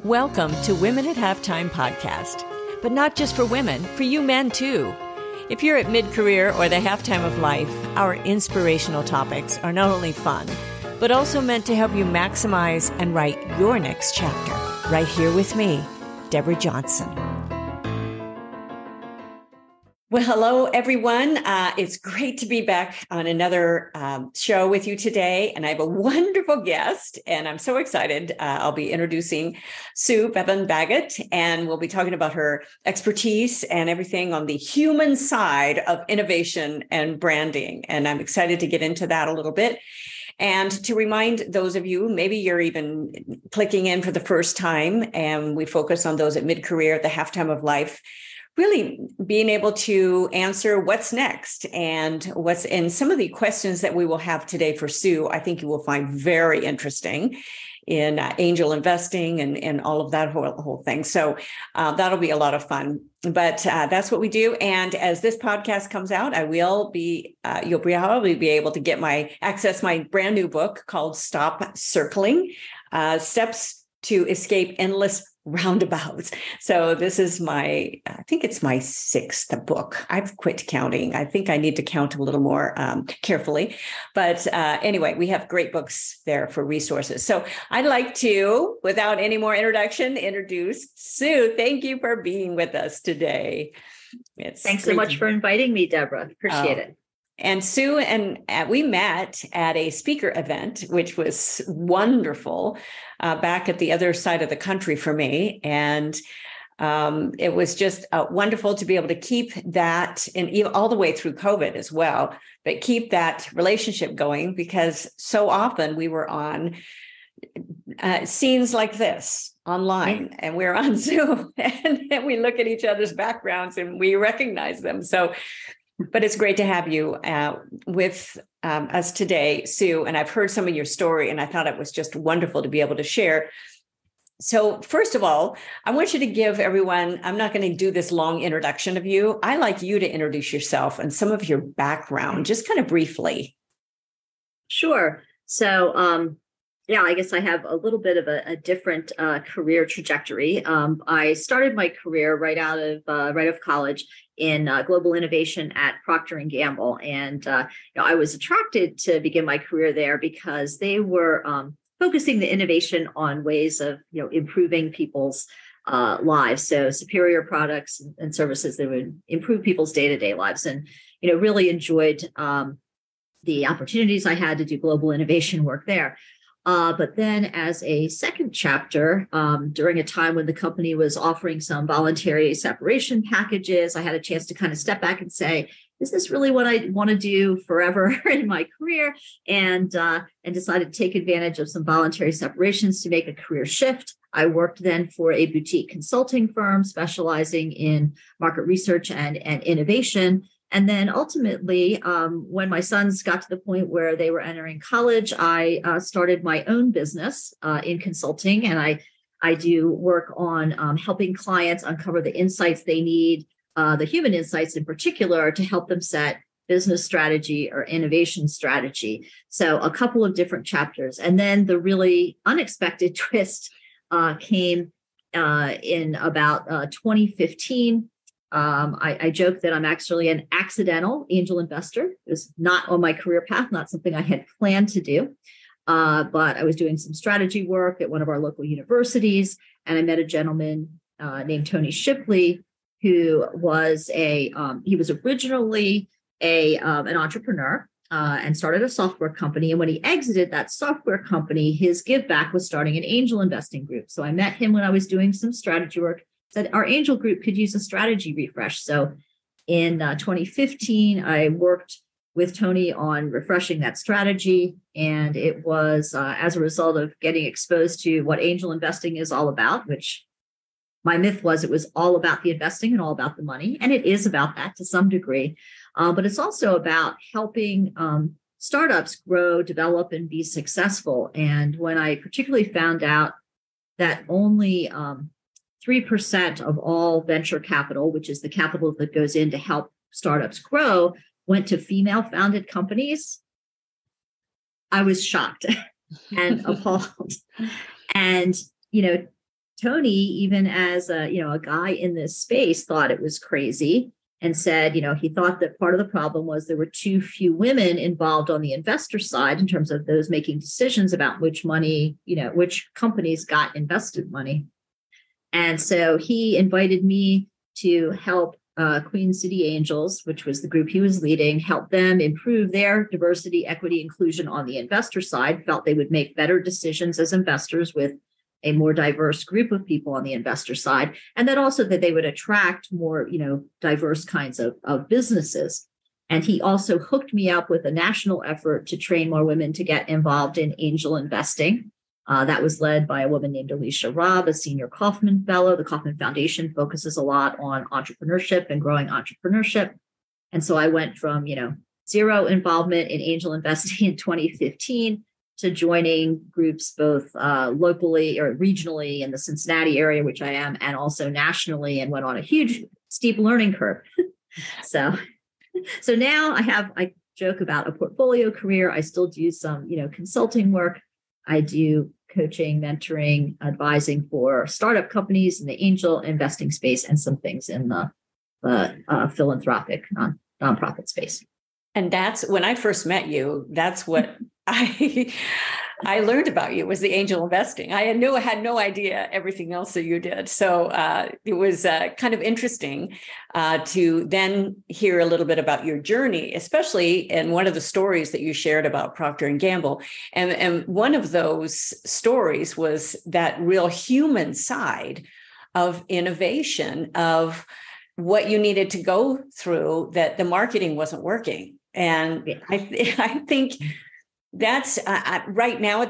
Welcome to Women at Halftime podcast, but not just for women, for you men too. If you're at mid-career or the halftime of life, our inspirational topics are not only fun, but also meant to help you maximize and write your next chapter. Right here with me, Deborah Johnson. Well, hello, everyone. It's great to be back on another show with you today. And I have a wonderful guest, and I'm so excited. I'll be introducing Sue Bevan Baggot, and we'll be talking about her expertise and everything on the human side of innovation and branding. And I'm excited to get into that a little bit. And to remind those of you, maybe you're even clicking in for the first time, and we focus on those at mid-career, at the halftime of life, really being able to answer what's next and what's in some of the questions that we will have today for Sue. I think you will find very interesting in angel investing and all of that whole thing. So that'll be a lot of fun. But that's what we do. And as this podcast comes out, I will be, you'll probably be able to access my brand new book called Stop Circling, Steps to Escape Endless Roundabouts. So this is I think it's my sixth book. I've quit counting. I think I need to count a little more carefully. But anyway, we have great books there for resources. So I'd like to, without any more introduction, introduce Sue. Thank you for being with us today. Thanks so much for inviting me, Deborah. Appreciate it. And Sue and we met at a speaker event, which was wonderful, back at the other side of the country for me. And it was just wonderful to be able to keep that, and all the way through COVID as well, but keep that relationship going, because so often we were on scenes like this online, and we're on Zoom, and we look at each other's backgrounds and we recognize them. But it's great to have you with us today, Sue. And I've heard some of your story, and I thought it was just wonderful to be able to share. So first of all, I want you to give everyone, I'm not going to do this long introduction of you. I like you to introduce yourself and some of your background, just kind of briefly. Sure. So, I guess I have a little bit of a different career trajectory. I started my career right out of college in global innovation at Proctor and Gamble, and I was attracted to begin my career there because they were focusing the innovation on ways of improving people's lives. So superior products and services that would improve people's day-to-day lives, and really enjoyed the opportunities I had to do global innovation work there. But then as a second chapter, during a time when the company was offering some voluntary separation packages, I had a chance to kind of step back and say, is this really what I want to do forever in my career? And decided to take advantage of some voluntary separations to make a career shift. I worked then for a boutique consulting firm specializing in market research and innovation. And then ultimately, when my sons got to the point where they were entering college, I started my own business in consulting. And I do work on helping clients uncover the insights they need, the human insights in particular, to help them set business strategy or innovation strategy. So a couple of different chapters. And then the really unexpected twist came in about 2015. I joke that I'm actually an accidental angel investor. It was not on my career path, not something I had planned to do. But I was doing some strategy work at one of our local universities, and I met a gentleman named Tony Shipley, who was he was originally an entrepreneur and started a software company. And when he exited that software company, his give back was starting an angel investing group. So I met him when I was doing some strategy work. Said our angel group could use a strategy refresh. So in 2015, I worked with Tony on refreshing that strategy. And it was as a result of getting exposed to what angel investing is all about, which my myth was it was all about the investing and all about the money. And it is about that to some degree. But it's also about helping startups grow, develop, and be successful. And when I particularly found out that only 3% of all venture capital, which is the capital that goes in to help startups grow, went to female-founded companies, I was shocked and appalled. And, Tony, even as a guy in this space, thought it was crazy and said, he thought that part of the problem was there were too few women involved on the investor side in terms of those making decisions about which money, which companies got invested money. And so he invited me to help Queen City Angels, which was the group he was leading, help them improve their diversity, equity, inclusion on the investor side, felt they would make better decisions as investors with a more diverse group of people on the investor side, and then also that they would attract more, diverse kinds of businesses. And he also hooked me up with a national effort to train more women to get involved in angel investing. That was led by a woman named Alicia Robb, a senior Kauffman Fellow. The Kauffman Foundation focuses a lot on entrepreneurship and growing entrepreneurship. And so I went from, zero involvement in angel investing in 2015 to joining groups both locally or regionally in the Cincinnati area, which I am, and also nationally, and went on a huge, steep learning curve. So now I joke about a portfolio career. I still do some, consulting work. I do coaching, mentoring, advising for startup companies in the angel investing space and some things in the philanthropic nonprofit space. And that's when I first met you. That's what I learned about you, was the angel investing. I had no idea everything else that you did. So it was kind of interesting to then hear a little bit about your journey, especially in one of the stories that you shared about Proctor and Gamble. And one of those stories was that real human side of innovation, of what you needed to go through, that the marketing wasn't working. And I think that's right now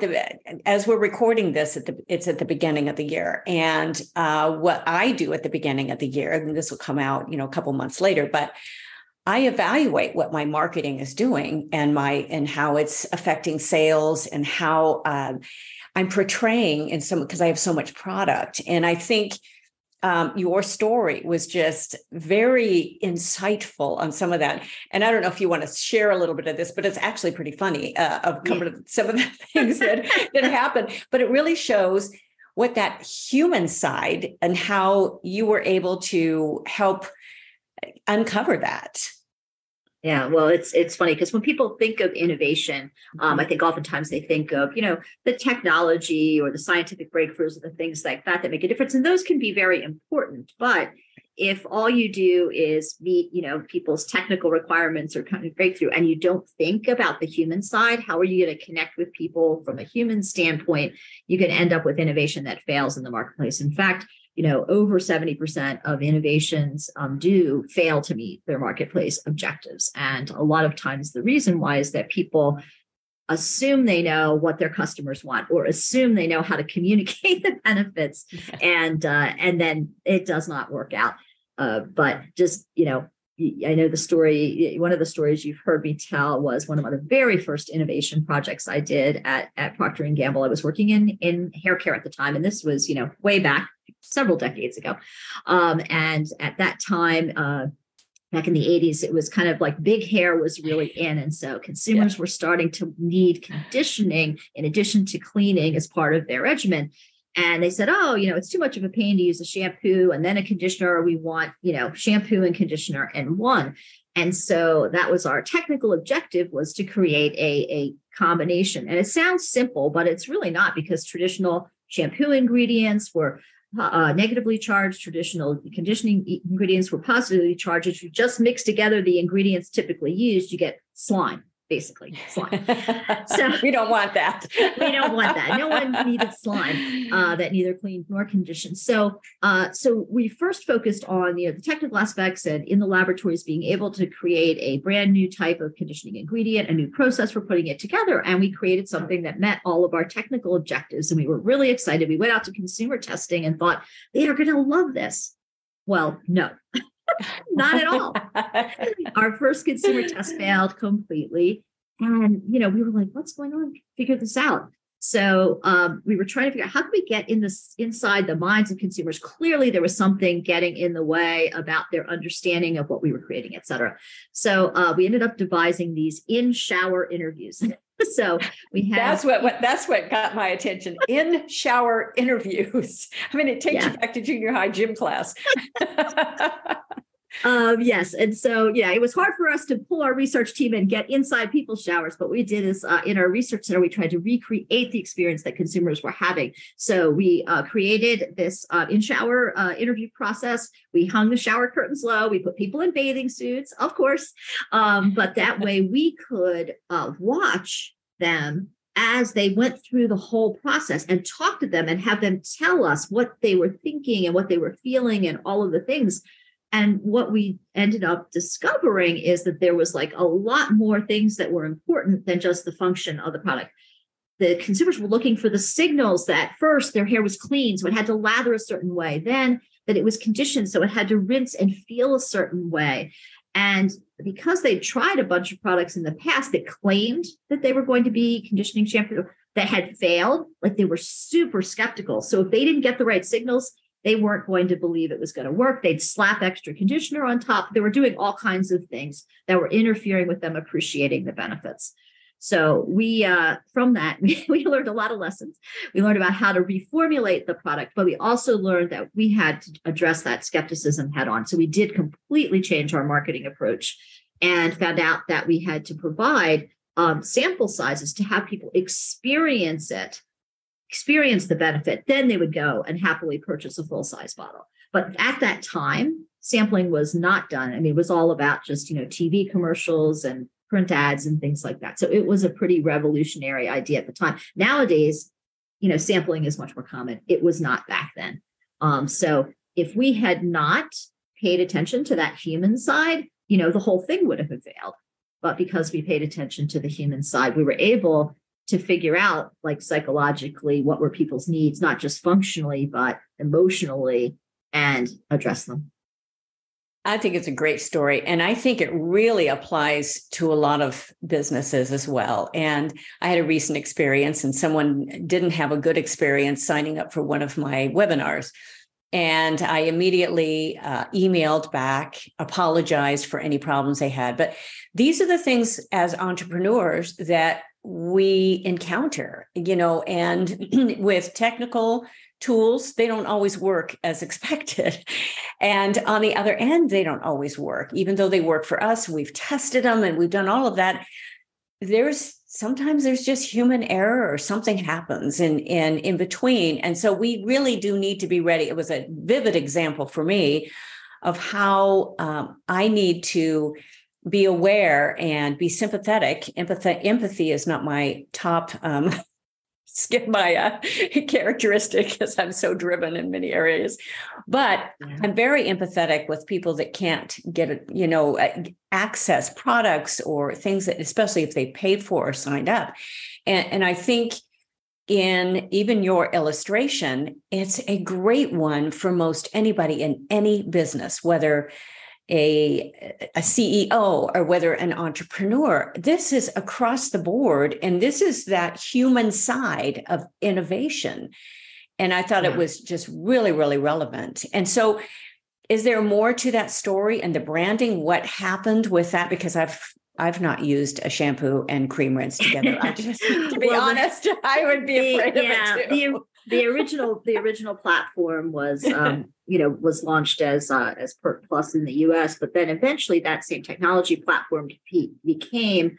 as we're recording this, it's at the beginning of the year. And what I do at the beginning of the year, and this will come out, a couple months later, but I evaluate what my marketing is doing and how it's affecting sales and how I'm portraying because I have so much product. And I think your story was just very insightful on some of that. And I don't know if you want to share a little bit of this, but it's actually pretty funny of some of the things that happened. But it really shows what that human side and how you were able to help uncover that. Yeah, well, it's funny because when people think of innovation, I think oftentimes they think of, the technology or the scientific breakthroughs or the things like that make a difference. And those can be very important. But if all you do is meet, people's technical requirements or kind of breakthrough, and you don't think about the human side, how are you going to connect with people from a human standpoint? You can end up with innovation that fails in the marketplace. In fact, over 70% of innovations do fail to meet their marketplace objectives. And a lot of times the reason why is that people assume they know what their customers want or assume they know how to communicate the benefits. And then it does not work out. But just, I know the story, one of the stories you've heard me tell was one of the very first innovation projects I did at Proctor and Gamble. I was working in hair care at the time. And this was, way back several decades ago. And at that time, back in the 80s, it was kind of like big hair was really in. And so consumers were starting to need conditioning in addition to cleaning as part of their regimen. And they said, it's too much of a pain to use a shampoo and then a conditioner. We want, shampoo and conditioner in one. And so that was our technical objective, was to create a combination. And it sounds simple, but it's really not, because traditional shampoo ingredients were negatively charged, traditional conditioning ingredients were positively charged. If you just mix together the ingredients typically used, you get slime. Basically, slime. So we don't want that. We don't want that. No one needed slime that neither cleaned nor conditioned. So we first focused on the technical aspects, and in the laboratories being able to create a brand new type of conditioning ingredient, a new process for putting it together, and we created something that met all of our technical objectives. And we were really excited. We went out to consumer testing and thought they are going to love this. Well, no. Not at all. Our first consumer test failed completely. And, we were like, what's going on? Figure this out. So we were trying to figure out how can we get inside the minds of consumers. Clearly, there was something getting in the way about their understanding of what we were creating, et cetera. So we ended up devising these in-shower interviews. So we have that's what got my attention. In shower interviews. I mean, it takes you back to junior high gym class. Yes. And so, it was hard for us to pull our research team and get inside people's showers. But what we did is in our research center, we tried to recreate the experience that consumers were having. So we created this in-shower interview process. We hung the shower curtains low. We put people in bathing suits, of course. But that way we could watch them as they went through the whole process and talk to them and have them tell us what they were thinking and what they were feeling and all of the things. And what we ended up discovering is that there was like a lot more things that were important than just the function of the product. The consumers were looking for the signals that first their hair was clean, so it had to lather a certain way, then that it was conditioned, so it had to rinse and feel a certain way. And because they tried a bunch of products in the past that claimed that they were going to be conditioning shampoo that had failed, like they were super skeptical. So if they didn't get the right signals, they weren't going to believe it was going to work. They'd slap extra conditioner on top. They were doing all kinds of things that were interfering with them appreciating the benefits. So we, from that, we learned a lot of lessons. We learned about how to reformulate the product, but we also learned that we had to address that skepticism head on. So we did completely change our marketing approach and found out that we had to provide sample sizes to have people experience the benefit, then they would go and happily purchase a full-size bottle. But at that time, sampling was not done. I mean, it was all about just, TV commercials and print ads and things like that. So it was a pretty revolutionary idea at the time. Nowadays, sampling is much more common. It was not back then. So if we had not paid attention to that human side, the whole thing would have failed. But because we paid attention to the human side, we were able to figure out, like, psychologically, what were people's needs, not just functionally, but emotionally, and address them. I think it's a great story. And I think it really applies to a lot of businesses as well. And I had a recent experience, and someone didn't have a good experience signing up for one of my webinars. And I immediately emailed back, apologized for any problems they had. But these are the things as entrepreneurs that we encounter, and with technical tools, they don't always work as expected. And on the other end, they don't always work, even though they work for us. We've tested them and we've done all of that. Sometimes there's just human error or something happens in between. And so we really do need to be ready. It was a vivid example for me of how I need to be aware and be sympathetic. Empathy is not my top characteristic, because I'm so driven in many areas. But I'm very empathetic with people that can't get access products or things that, especially if they paid for or signed up. And I think in even your illustration, it's a great one for most anybody in any business, whether a CEO or whether an entrepreneur. This is across the board. And this is that human side of innovation. And I thought it was just really, really relevant. And so is there more to that story and the branding? What happened with that? Because I've not used a shampoo and cream rinse together. To be honest, I would be afraid of it too. The original platform was, was launched as Perk Plus in the U.S., but then eventually that same technology platform became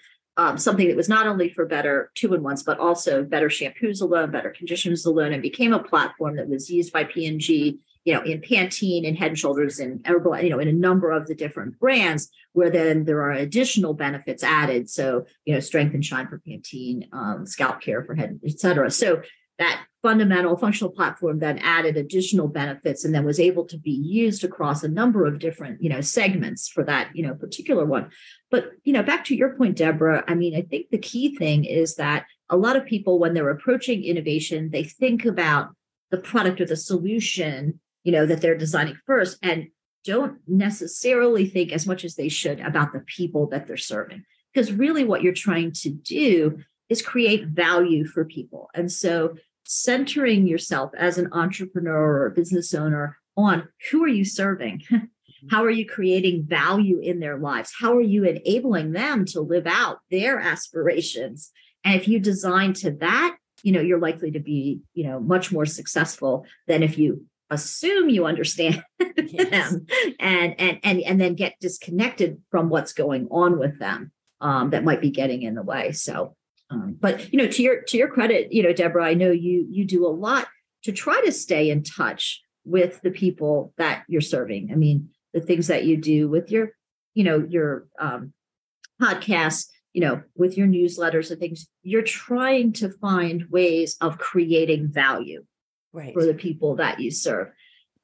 something that was not only for better 2-in-1s, but also better shampoos alone, better conditioners alone, and became a platform that was used by P&G, in Pantene and Head & Shoulders and Herbal, in a number of the different brands, where then there are additional benefits added. So, Strength and Shine for Pantene, scalp care for Head, et cetera. So that fundamental functional platform then added additional benefits and then was able to be used across a number of different, segments for that, particular one. But, back to your point, Deborah, I mean, I think the key thing is that a lot of people, when they're approaching innovation, they think about the product or the solution, that they're designing first, and don't necessarily think as much as they should about the people that they're serving. Because really what you're trying to do is create value for people. And so centering yourself as an entrepreneur or business owner on who are you serving? How are you creating value in their lives? How are you enabling them to live out their aspirations And if you design to that, you're likely to be, much more successful than if you assume you understand them and then get disconnected from what's going on with them, that might be getting in the way. So, but to your credit, Deborah, I know you do a lot to try to stay in touch with the people that you're serving. I mean, the things that you do with your podcasts, with your newsletters and things, you're trying to find ways of creating value for the people that you serve.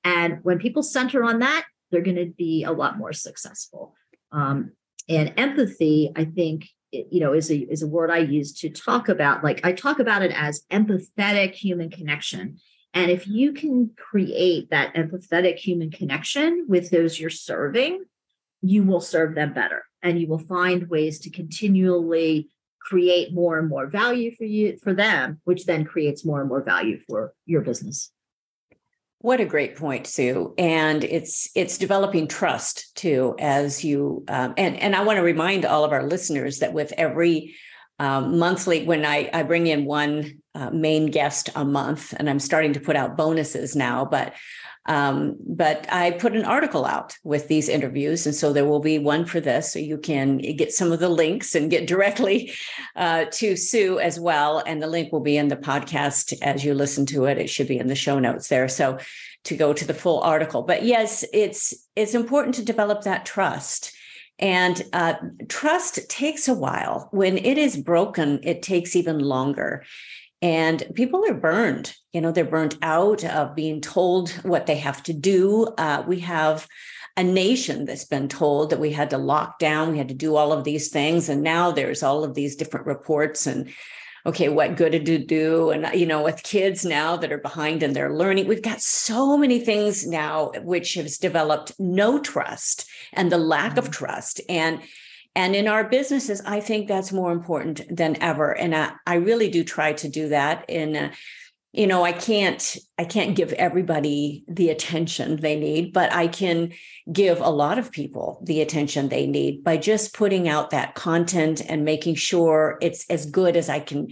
And when people center on that, they're going to be a lot more successful. And empathy, I think, is a word I use to talk about, I talk about it as empathetic human connection. And if you can create that empathetic human connection with those you're serving, you will serve them better, and you will find ways to continually create more and more value for them, which then creates more and more value for your business. What a great point, Sue. And it's developing trust too, as you, and I want to remind all of our listeners that with every monthly, when I bring in one main guest a month, and I'm starting to put out bonuses now, but I put an article out with these interviews. And so there will be one for this, so you can get some of the links and get directly to Sue as well. And the link will be in the podcast as you listen to it. It should be in the show notes there. So to go to the full article. But yes, it's important to develop that trust. And trust takes a while. When it is broken, it takes even longer. And people are burned, they're burnt out of being told what they have to do. We have a nation that's been told that we had to lock down, we had to do all of these things. And now there's all of these different reports and, okay, what good did it do? And, with kids now that are behind in their learning, we've got so many things now which has developed no trust and the lack of trust. And in our businesses, I think that's more important than ever. And I really do try to do that. And, I can't give everybody the attention they need, but I can give a lot of people the attention they need by just putting out that content and making sure it's as good as I can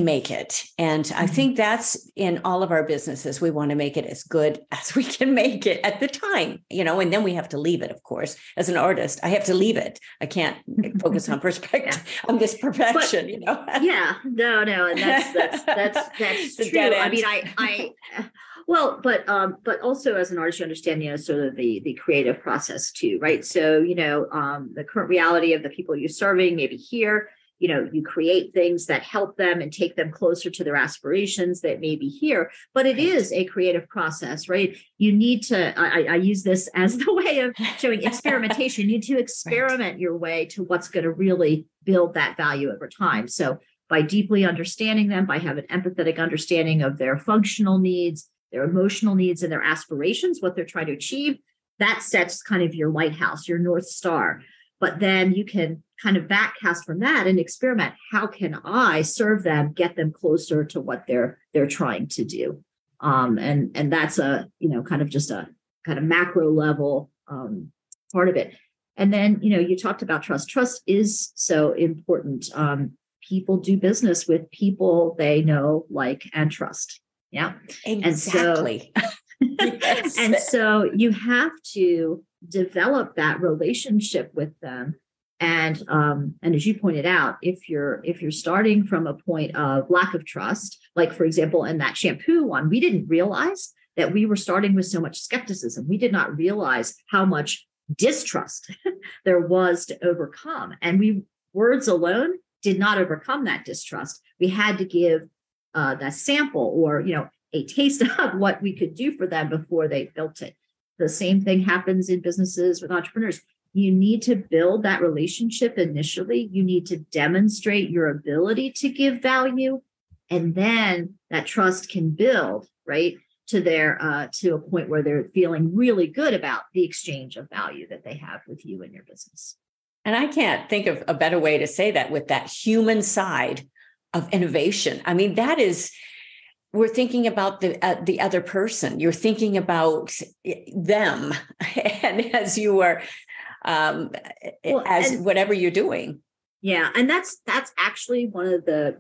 make it. And I think that's in all of our businesses. We want to make it as good as we can make it at the time, and then we have to leave it, of course. As an artist, I have to leave it. I can't focus on perspective, on this perfection, Yeah, no. And that's true. I mean, but also as an artist, you understand, sort of the creative process too, right? So, the current reality of the people you're serving, maybe here, you create things that help them and take them closer to their aspirations that may be here, but it is a creative process, right? You need to, I use this as the way of showing experimentation. You need to experiment your way to what's going to really build that value over time. So by deeply understanding them, by having empathetic understanding of their functional needs, their emotional needs, and their aspirations, what they're trying to achieve, that sets kind of your lighthouse, your North Star. But then you can kind of backcast from that and experiment. How can I serve them, get them closer to what they're trying to do? And that's a, kind of just a kind of macro level part of it. And then, you talked about trust. Trust is so important. People do business with people they know, like, and trust. Yeah. Exactly. Yes. And so you have to develop that relationship with them. And as you pointed out, if you're starting from a point of lack of trust, like, for example, in that shampoo one, we didn't realize that we were starting with so much skepticism. We did not realize how much distrust there was to overcome. And words alone did not overcome that distrust. We had to give that sample or, a taste of what we could do for them before they built it. The same thing happens in businesses with entrepreneurs. You need to build that relationship initially. You need to demonstrate your ability to give value. And then that trust can build, right, to a point where they're feeling really good about the exchange of value that they have with you and your business. And I can't think of a better way to say that, with that human side of innovation. I mean, we're thinking about the other person. You're thinking about them, and as you are, whatever you're doing. Yeah. And that's actually one of the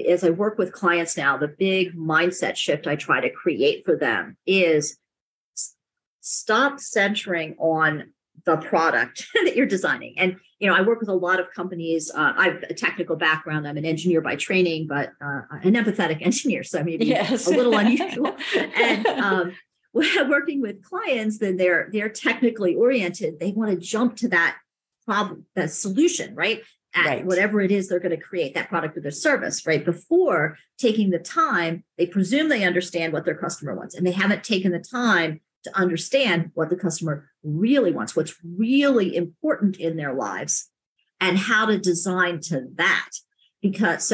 as I work with clients now, the big mindset shift I try to create for them is stop centering on the product that you're designing. And, I work with a lot of companies. I have a technical background. I'm an engineer by training, but an empathetic engineer. So maybe yes. a little unusual. And when working with clients, then they're technically oriented. They want to jump to that problem, that solution, right? At whatever it is they're going to create, that product or their service, right? Before taking the time, they presume they understand what their customer wants, and they haven't taken the time to understand what the customer really wants, what's really important in their lives, and how to design to that. Because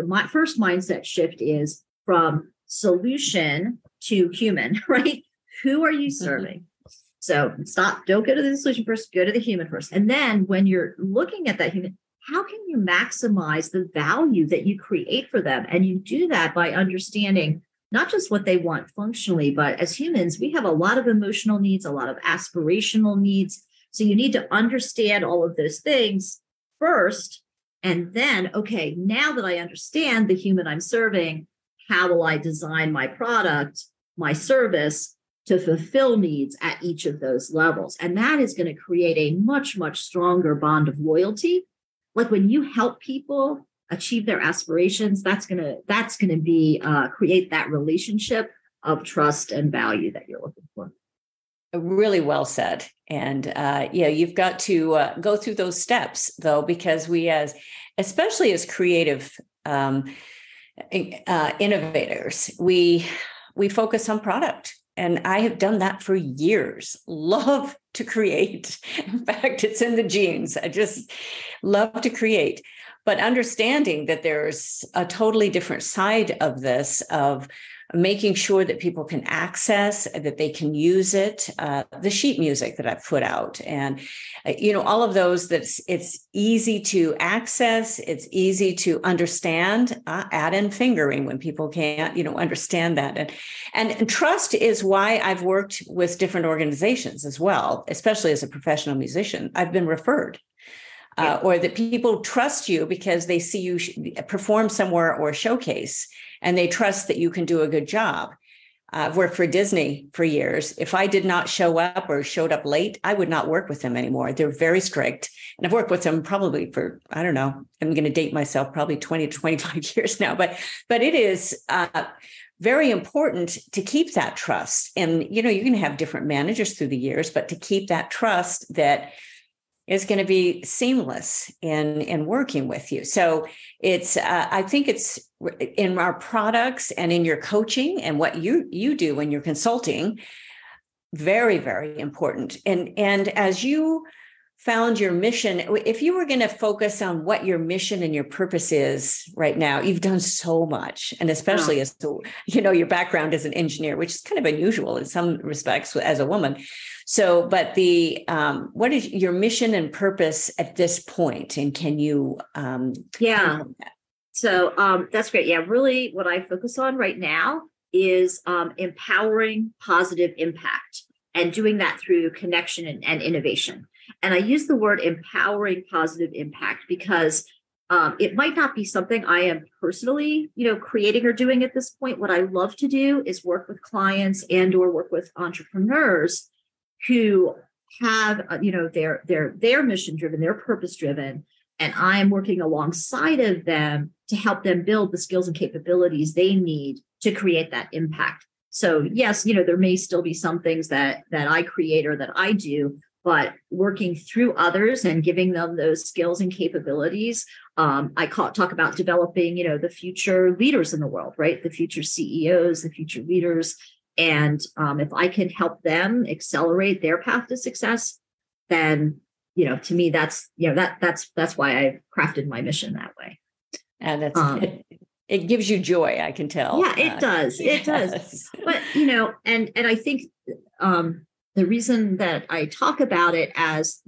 my first mindset shift is from solution to human, right? Who are you serving? So don't go to the solution first, go to the human first. And then when you're looking at that human, how can you maximize the value that you create for them? And you do that by understanding not just what they want functionally, but as humans, we have a lot of emotional needs, a lot of aspirational needs. So you need to understand all of those things first. And then, okay, now that I understand the human I'm serving, how will I design my product, my service to fulfill needs at each of those levels? And that is going to create a much, much stronger bond of loyalty. Like when you help people achieve their aspirations, that's gonna be create that relationship of trust and value that you're looking for. Really well said. And you've got to go through those steps though, because especially as creative innovators, we focus on product. And I have done that for years. Love to create. In fact, it's in the genes. I just love to create. But understanding that there's a totally different side of this, of making sure that people can access, that they can use it, the sheet music that I've put out, and all of those, that it's easy to access, it's easy to understand, add in fingering when people can't understand that, and trust is why I've worked with different organizations as well, especially as a professional musician. I've been referred. Or that people trust you because they see you perform somewhere or showcase, and they trust that you can do a good job. I've worked for Disney for years. If I did not show up or showed up late, I would not work with them anymore. They're very strict. And I've worked with them probably for, I don't know, I'm going to date myself, probably 20 to 25 years now. But it is very important to keep that trust. And, you can have different managers through the years, but to keep that trust that is going to be seamless in working with you. So it's, I think it's in our products and in your coaching and what you do when you're consulting, very, very important. And as you found your mission, if you were going to focus on what your mission and your purpose is right now, you've done so much. And especially as your background as an engineer, which is kind of unusual in some respects as a woman. So, but what is your mission and purpose at this point? And can you? So that's great. Yeah, really what I focus on right now is empowering positive impact and doing that through connection and innovation. And I use the word empowering positive impact because it might not be something I am personally, creating or doing at this point. What I love to do is work with clients and or work with entrepreneurs who have, their mission driven, their purpose driven. And I'm working alongside of them to help them build the skills and capabilities they need to create that impact. So yes, there may still be some things that I create or that I do, but working through others and giving them those skills and capabilities. Talk about developing, the future leaders in the world, right? The future CEOs, the future leaders. And if I can help them accelerate their path to success, then, to me, that's why I crafted my mission that way. And that's it gives you joy, I can tell. Yeah, it does. It does. But, and I think the reason that I talk about it as,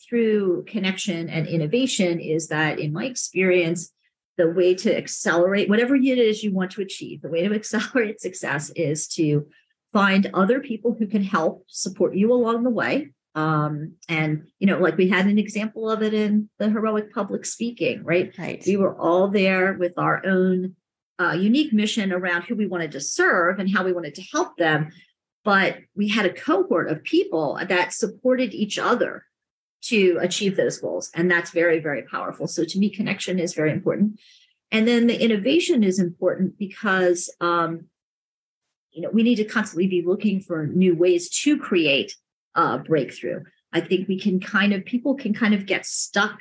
through connection and innovation is that in my experience, the way to accelerate whatever it is you want to achieve, the way to accelerate success is to find other people who can help support you along the way. And, like we had an example of it in the heroic public speaking, right? Right. We were all there with our own unique mission around who we wanted to serve and how we wanted to help them. But we had a cohort of people that supported each other to achieve those goals. And that's very, very powerful. So to me, connection is very important. And then the innovation is important because, we need to constantly be looking for new ways to create breakthrough. I think people can kind of get stuck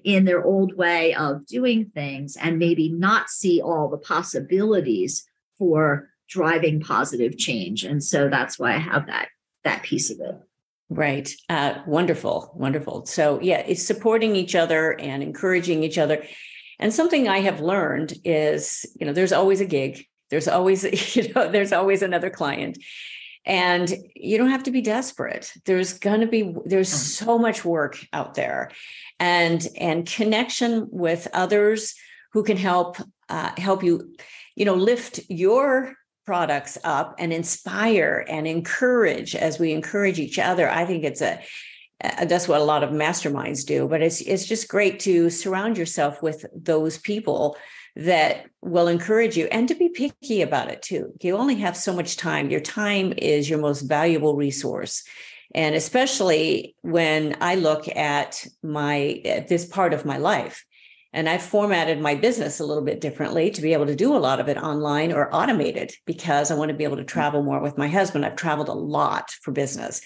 in their old way of doing things and maybe not see all the possibilities for driving positive change. And so that's why I have that piece of it. Right. Wonderful. Wonderful. So yeah, it's supporting each other and encouraging each other. And something I have learned is, there's always a gig. There's always, there's always another client. And you don't have to be desperate. There's so much work out there, and connection with others who can help you, lift your products up and inspire and encourage as we encourage each other. I think that's what a lot of masterminds do, but it's just great to surround yourself with those people that will encourage you, and to be picky about it too. You only have so much time. Your time is your most valuable resource. And especially when I look at this part of my life, and I've formatted my business a little bit differently to be able to do a lot of it online or automated, because I want to be able to travel more with my husband. I've traveled a lot for business.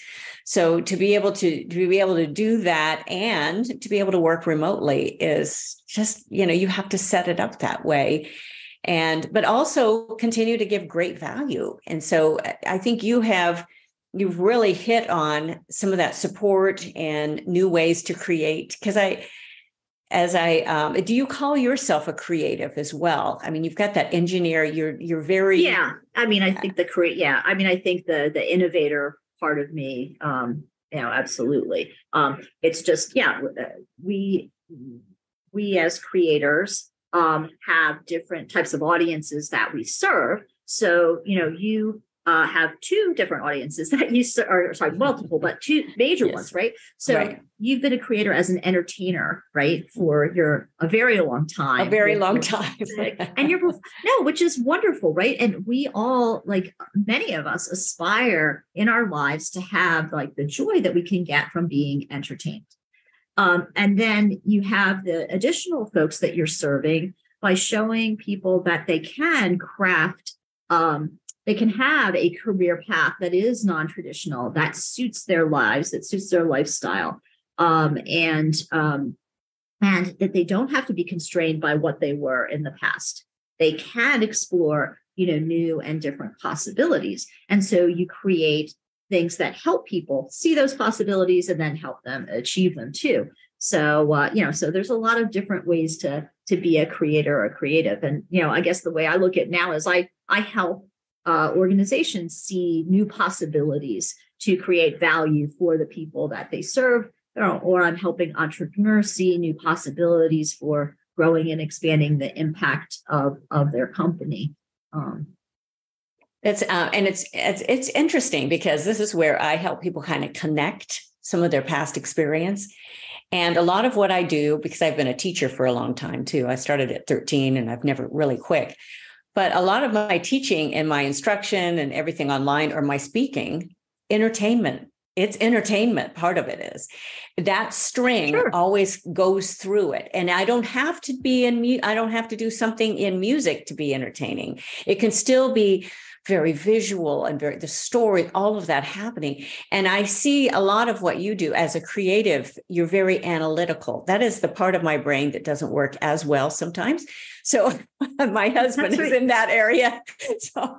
So to be able to do that and to be able to work remotely is just, you have to set it up that way, but also continue to give great value. And so I think you've really hit on some of that support and new ways to create, because do you call yourself a creative as well? I mean, you've got that engineer, you're very. Yeah. I mean, I think I think the innovator part of me, absolutely. It's just, we as creators, have different types of audiences that we serve. So, you have two different audiences that you multiple, but two major ones, right? So right. You've been a creator as an entertainer, right, for a very long time. A very long time. And which is wonderful, right? And we all, many of us, aspire in our lives to have the joy that we can get from being entertained. And then you have the additional folks that you're serving by showing people that they can craft, they can have a career path that is non-traditional, that suits their lives, that suits their lifestyle, and that they don't have to be constrained by what they were in the past. They can explore, new and different possibilities. And so you create things that help people see those possibilities and then help them achieve them too. So, so there's a lot of different ways to be a creator or a creative. And, I guess the way I look at it now is I help organizations see new possibilities to create value for the people that they serve, or I'm helping entrepreneurs see new possibilities for growing and expanding the impact of their company. It's interesting, because this is where I help people kind of connect some of their past experience. And a lot of what I do, because I've been a teacher for a long time too, I started at 13 and I've never really quit. But a lot of my teaching and my instruction and everything online, or my speaking, entertainment. It's entertainment. Part of it is that string always goes through it. And I don't have to I don't have to do something in music to be entertaining. It can still be very visual and the story, all of that happening. And I see a lot of what you do as a creative. You're very analytical. That is the part of my brain that doesn't work as well sometimes. So my husband is in that area. So.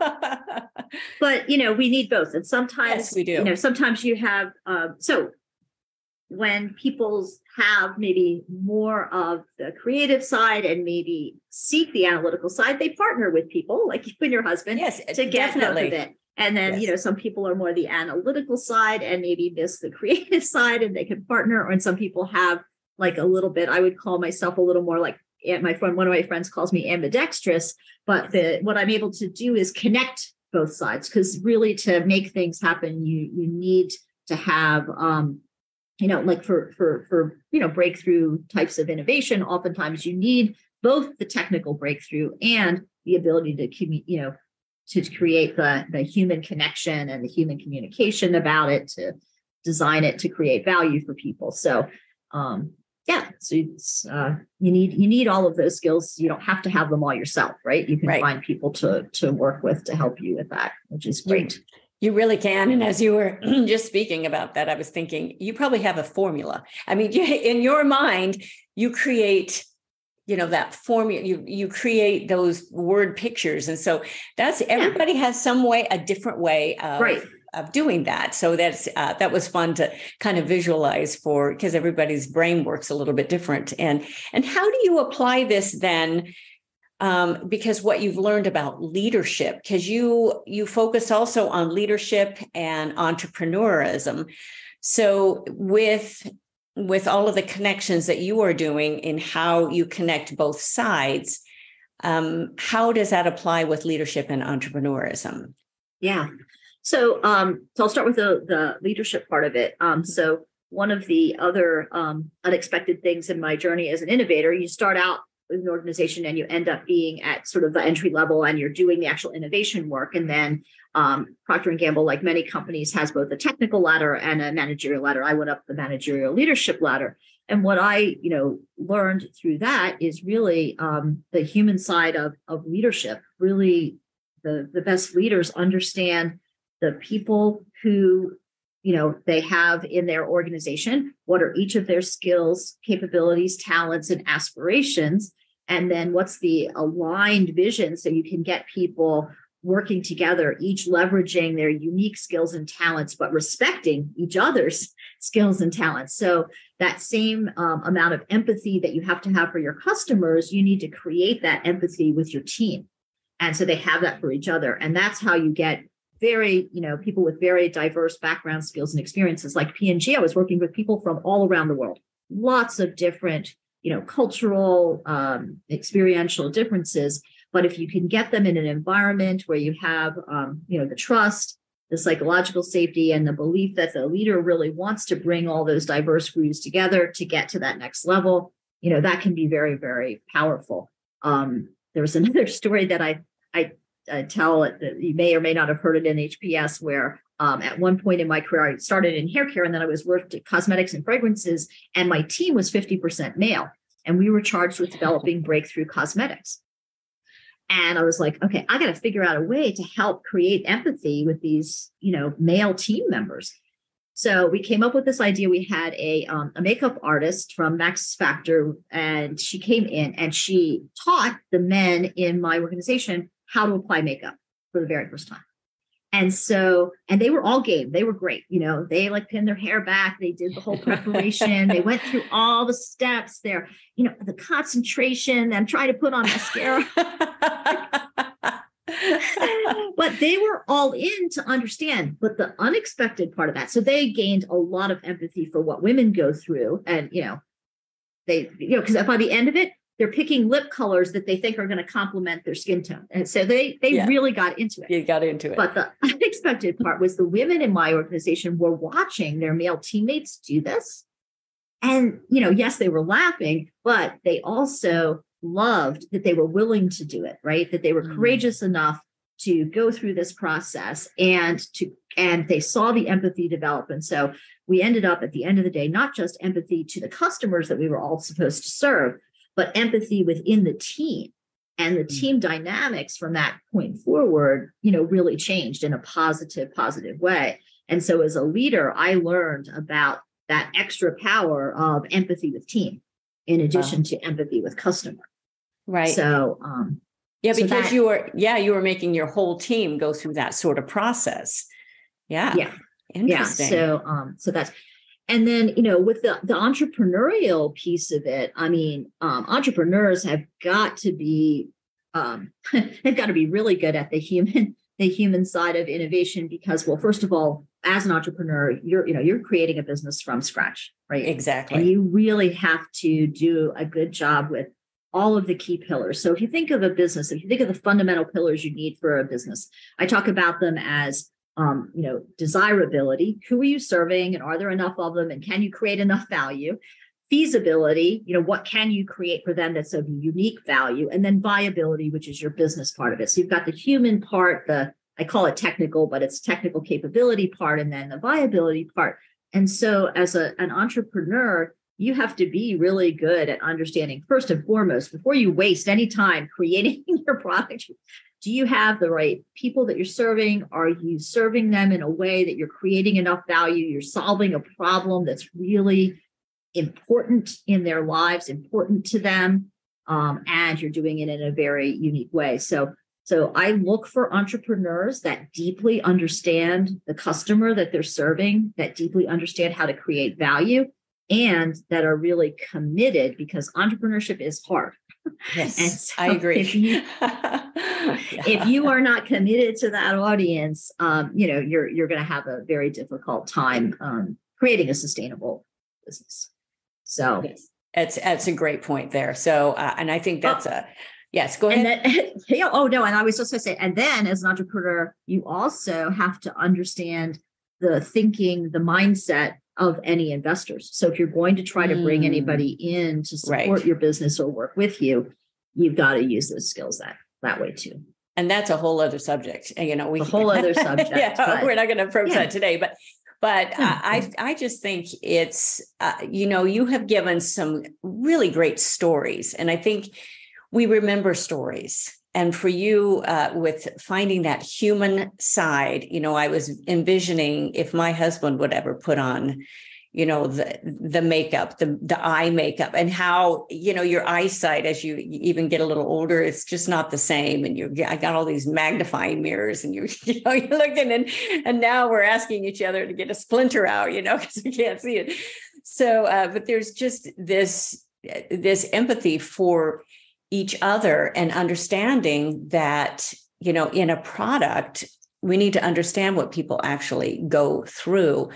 But, we need both. And sometimes, yes, we do. Sometimes you have, so when people have maybe more of the creative side and maybe seek the analytical side, they partner with people like you and your husband to get both of it. And then, some people are more the analytical side and maybe miss the creative side, and they can partner. And some people have a little bit, I would call myself a little more like one of my friends calls me ambidextrous, but what I'm able to do is connect both sides, because really to make things happen, you need to have, like for breakthrough types of innovation, oftentimes you need both the technical breakthrough and the ability to create the human connection and the human communication about it, to design it to create value for people. So, so you need all of those skills. You don't have to have them all yourself, right? You can find people to work with to help you with that, which is great. You really can. And as you were just speaking about that, I was thinking you probably have a formula. I mean, in your mind, you create, that formula, you create those word pictures. And so that's, everybody has some way, a different way of doing that. So that was fun to kind of visualize because everybody's brain works a little bit different. And how do you apply this then? Because what you've learned about leadership, because you focus also on leadership and entrepreneurism. So with all of the connections that you are doing in how you connect both sides, how does that apply with leadership and entrepreneurism? Yeah. So I'll start with the leadership part of it. So one of the other unexpected things in my journey as an innovator, you start out with an organization and you end up being at sort of the entry level and you're doing the actual innovation work. And then Procter and Gamble, like many companies, has both a technical ladder and a managerial ladder. I went up the managerial leadership ladder. And what I, learned through that is really the human side of leadership. Really, the best leaders understand the people who they have in their organization. What are each of their skills, capabilities, talents, and aspirations? And then what's the aligned vision so you can get people working together, each leveraging their unique skills and talents, but respecting each other's skills and talents. So that same amount of empathy that you have to have for your customers, you need to create that empathy with your team. And so they have that for each other. And that's how you get very, people with very diverse backgrounds, skills, and experiences. Like P&G, I was working with people from all around the world, lots of different, cultural, experiential differences. But if you can get them in an environment where you have, the trust, the psychological safety, and the belief that the leader really wants to bring all those diverse groups together to get to that next level, that can be very, very powerful. There was another story that I tell it that you may or may not have heard it in HPS, where at one point in my career, I started in hair care and then I worked at cosmetics and fragrances, and my team was 50% male. And we were charged with developing breakthrough cosmetics. And I was like, okay, I got to figure out a way to help create empathy with these, male team members. So we came up with this idea. We had a makeup artist from Max Factor, and she came in and she taught the men in my organization how to apply makeup for the very first time. And they were all game. They were great. They pinned their hair back. They did the whole preparation. They went through all the steps there, the concentration and trying to put on mascara. But they were all in to understand. But the unexpected part of that, so they gained a lot of empathy for what women go through. And, because by the end of it, they're picking lip colors that they think are going to complement their skin tone. And so they really got into it. You got into it. But the unexpected part was the women in my organization were watching their male teammates do this. And, yes, they were laughing, but they also loved that they were willing to do it, right? That they were courageous enough to go through this process and they saw the empathy develop. And so we ended up at the end of the day, not just empathy to the customers that we were all supposed to serve, but empathy within the team, and the team dynamics from that point forward, really changed in a positive way. And so as a leader, I learned about that extra power of empathy with team in addition to empathy with customer. Right. So, because you were making your whole team go through that sort of process. Yeah. Yeah. Interesting. Yeah. So that's, and then, with the entrepreneurial piece of it, I mean, entrepreneurs have got to be, they've got to be really good at the human side of innovation, because, well, first of all, as an entrepreneur, you're creating a business from scratch, right? Exactly. And you really have to do a good job with all of the key pillars. So if you think of a business, if you think of the fundamental pillars you need for a business, I talk about them as desirability. Who are you serving, and are there enough of them, and can you create enough value? Feasibility, what can you create for them that's of unique value? And then viability, which is your business part of it. So you've got the human part, I call it technical, but it's technical capability part, and then the viability part. And so as an entrepreneur, you have to be really good at understanding, first and foremost, before you waste any time creating your product, do you have the right people that you're serving? Are you serving them in a way that you're creating enough value? You're solving a problem that's really important in their lives, important to them, and you're doing it in a very unique way. So I look for entrepreneurs that deeply understand the customer that they're serving, that deeply understand how to create value, and that are really committed, because entrepreneurship is hard. Yes, and so I agree. If you are not committed to that audience, you're going to have a very difficult time creating a sustainable business. So yes. It's a great point there. So, and I think that's yes, go ahead. And I was just going to say, and then as an entrepreneur, you also have to understand the thinking, the mindset of any investors. So if you're going to try to bring anybody in to support your business or work with you, you've got to use those skills that way too. And that's a whole other subject. A whole other subject. We're not going to approach that today, but I just think it's, you have given some really great stories, and I think we remember stories. And for you, with finding that human side, I was envisioning if my husband would ever put on, the makeup, the eye makeup, and how, your eyesight as you even get a little older, it's just not the same. And I got all these magnifying mirrors, and you're looking, and now we're asking each other to get a splinter out, because we can't see it. So, but there's just this empathy for each other, and understanding that, in a product, we need to understand what people actually go through.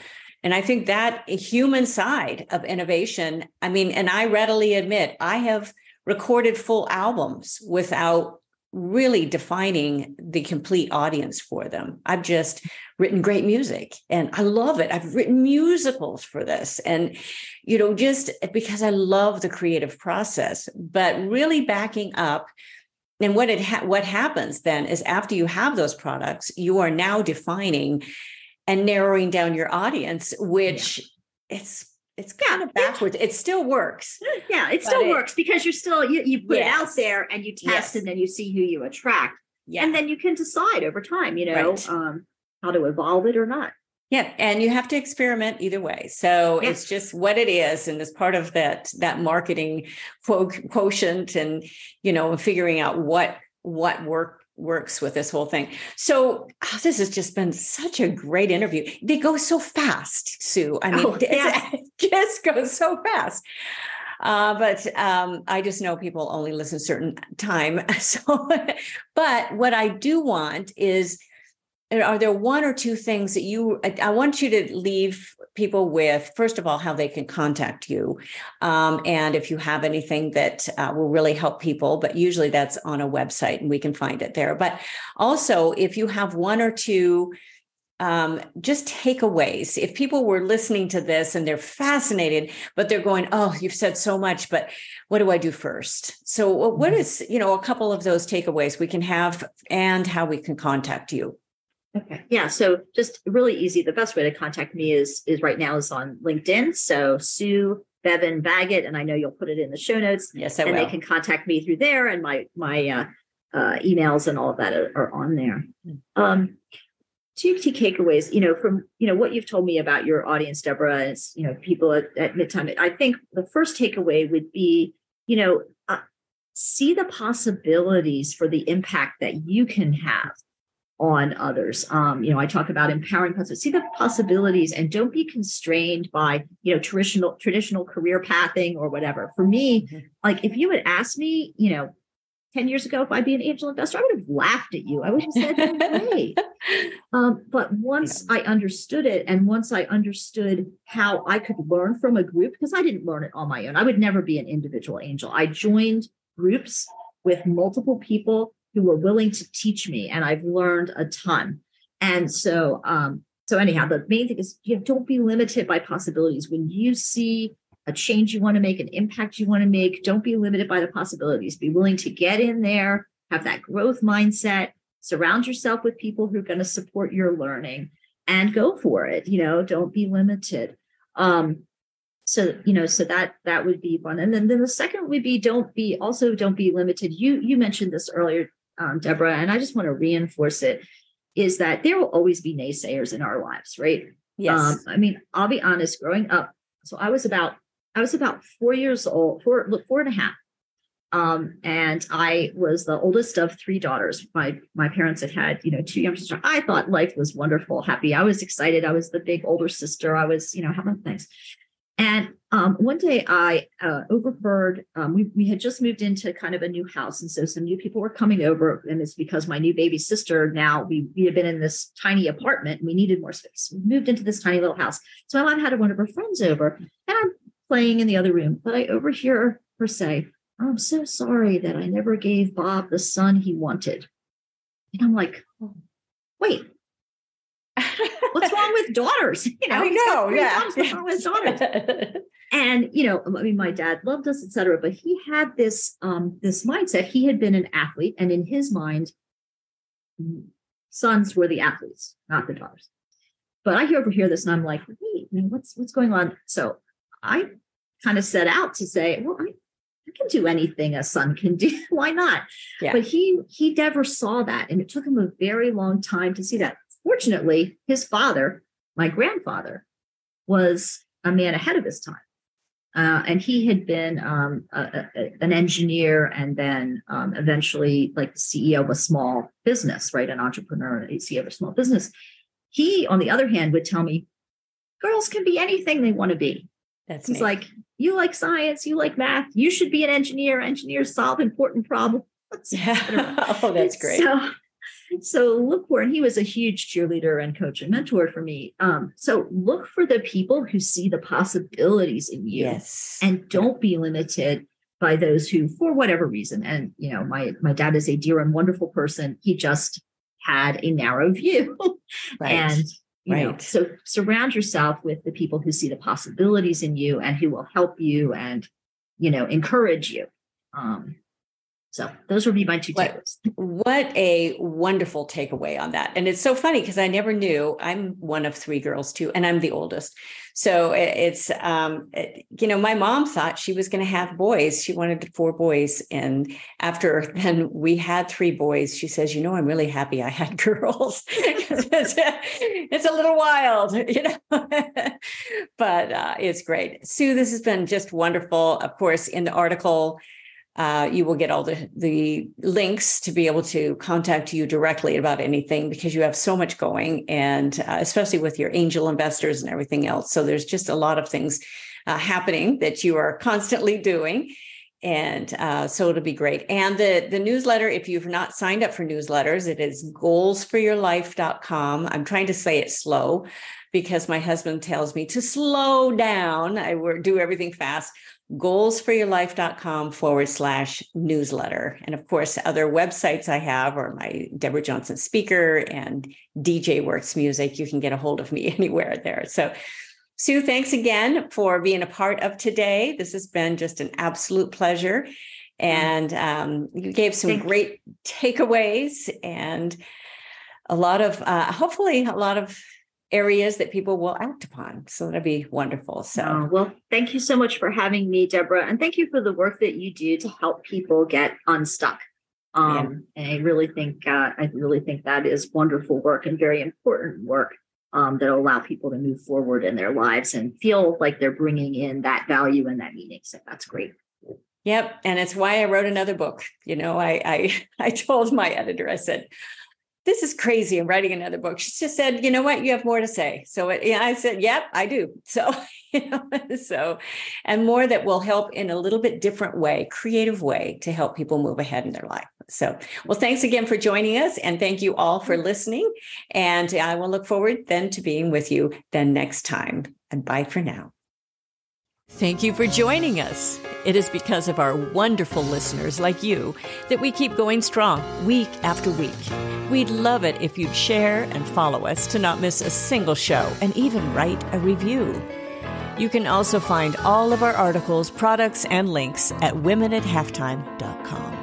And I think that human side of innovation, and I readily admit, I have recorded full albums without really defining the complete audience for them. I've just written great music, and I love it. I've written musicals for this, and, just because I love the creative process, but really backing up. And what happens then is, after you have those products, you are now defining and narrowing down your audience, which it's kind of backwards. It still works. Yeah, it still works, because you're still, you put it out there, and you test, and then you see who you attract. Yeah. And then you can decide over time, how to evolve it or not. Yeah. And you have to experiment either way. So it's just what it is. And as part of that marketing quotient, and, figuring out what works with this whole thing. So this has just been such a great interview. They go so fast, Sue. It just goes so fast. But I just know people only listen a certain time. So, but what I do want is, are there one or two things that I want you to leave people with? First of all, how they can contact you. And if you have anything that will really help people, but usually that's on a website and we can find it there. But also, if you have one or two just takeaways, if people were listening to this and they're fascinated, but they're going, oh, you've said so much, but what do I do first? So what is, a couple of those takeaways we can have, and how we can contact you? Okay. Yeah. So just really easy. The best way to contact me is right now is on LinkedIn. So Sue Bevan Baggot, and I know you'll put it in the show notes. Yes, I will. And they can contact me through there, and my emails and all of that are on there. Two key takeaways, from, what you've told me about your audience, Deborah, is, people at Midtime. I think the first takeaway would be, see the possibilities for the impact that you can have on others. I talk about empowering customers. See the possibilities, and don't be constrained by, traditional career pathing or whatever. For me, like, if you had asked me, 10 years ago, if I'd be an angel investor, I would have laughed at you. I would have said, no way. But once I understood it, and once I understood how I could learn from a group, because I didn't learn it on my own. I would never be an individual angel. I joined groups with multiple people who were willing to teach me, and I've learned a ton. And so anyhow, the main thing is, don't be limited by possibilities. When you see a change you want to make, an impact you want to make, don't be limited by the possibilities. Be willing to get in there, have that growth mindset, surround yourself with people who are going to support your learning, and go for it. Don't be limited. So that would be one. And then the second would be, don't be limited. You mentioned this earlier, Deborah, and I just want to reinforce it, is that there will always be naysayers in our lives, right? Yes. I'll be honest, growing up, so I was about 4 years old, 4.5. And I was the oldest of 3 daughters. My parents had 2 younger sisters. I thought life was wonderful, happy. I was excited. I was the big older sister. I was, having things. And one day I overheard, we had just moved into kind of a new house. And so some new people were coming over, and it's because my new baby sister, now we had been in this tiny apartment and we needed more space. We moved into this tiny little house. So my mom had one of her friends over, and I'm playing in the other room, but I overhear her say, "I'm so sorry that I never gave Bob the son he wanted." And I'm like, wait, what's wrong with daughters? I know, yeah. What's wrong with daughters? And, my dad loved us, et cetera, but he had this mindset. He had been an athlete, and in his mind, sons were the athletes, not the daughters. But I overhear this, and I'm like, wait, what's going on? So I kind of set out to say, well, I can do anything a son can do. Why not? Yeah. But he never saw that, and it took him a very long time to see that. Fortunately, his father, my grandfather, was a man ahead of his time. And he had been an engineer, and then eventually like the CEO of a small business, right? An entrepreneur, a CEO of a small business. He, on the other hand, would tell me, girls can be anything they want to be. He's neat. Like, you like science, you like math, you should be an engineer. Engineers solve important problems. Yeah. Oh, that's great. So look for, and he was a huge cheerleader and coach and mentor for me. So look for the people who see the possibilities in you. Yes. And don't be limited by those who, for whatever reason, and my dad is a dear and wonderful person. He just had a narrow view. Right. And so surround yourself with the people who see the possibilities in you and who will help you and encourage you. So those would be my 2 takeaways. What a wonderful takeaway on that. And it's so funny because I never knew. I'm one of 3 girls too, and I'm the oldest. So it's, my mom thought she was going to have boys. She wanted 4 boys. And after then we had 3 boys, she says, I'm really happy I had girls. It's a little wild, but it's great. Sue, this has been just wonderful. Of course, in the article, you will get all the links to be able to contact you directly about anything, because you have so much going, and especially with your angel investors and everything else. So there's just a lot of things happening that you are constantly doing. And so it'll be great. And the newsletter, if you've not signed up for newsletters, it is goalsforyourlife.com. I'm trying to say it slow because my husband tells me to slow down. I do everything fast. goalsforyourlife.com/newsletter. And of course, other websites I have are my Deborah Johnson Speaker and DJ Works Music. You can get a hold of me anywhere there. So Sue, thanks again for being a part of today. This has been just an absolute pleasure. And you gave some great takeaways and a lot of, hopefully a lot of areas that people will act upon. So that'd be wonderful. So, well, thank you so much for having me, Deborah. And thank you for the work that you do to help people get unstuck. And I really think that is wonderful work and very important work that'll allow people to move forward in their lives and feel like they're bringing in that value and that meaning. So that's great. Yep. And it's why I wrote another book. I told my editor, I said, this is crazy. I'm writing another book. She just said, you know what? You have more to say. So I said, yep, I do. So, and more that will help in a little bit different way, creative way to help people move ahead in their life. So, well, thanks again for joining us. And thank you all for listening. And I will look forward then to being with you then next time. And bye for now. Thank you for joining us. It is because of our wonderful listeners like you that we keep going strong week after week. We'd love it if you'd share and follow us to not miss a single show and even write a review. You can also find all of our articles, products, and links at womenathalftime.com.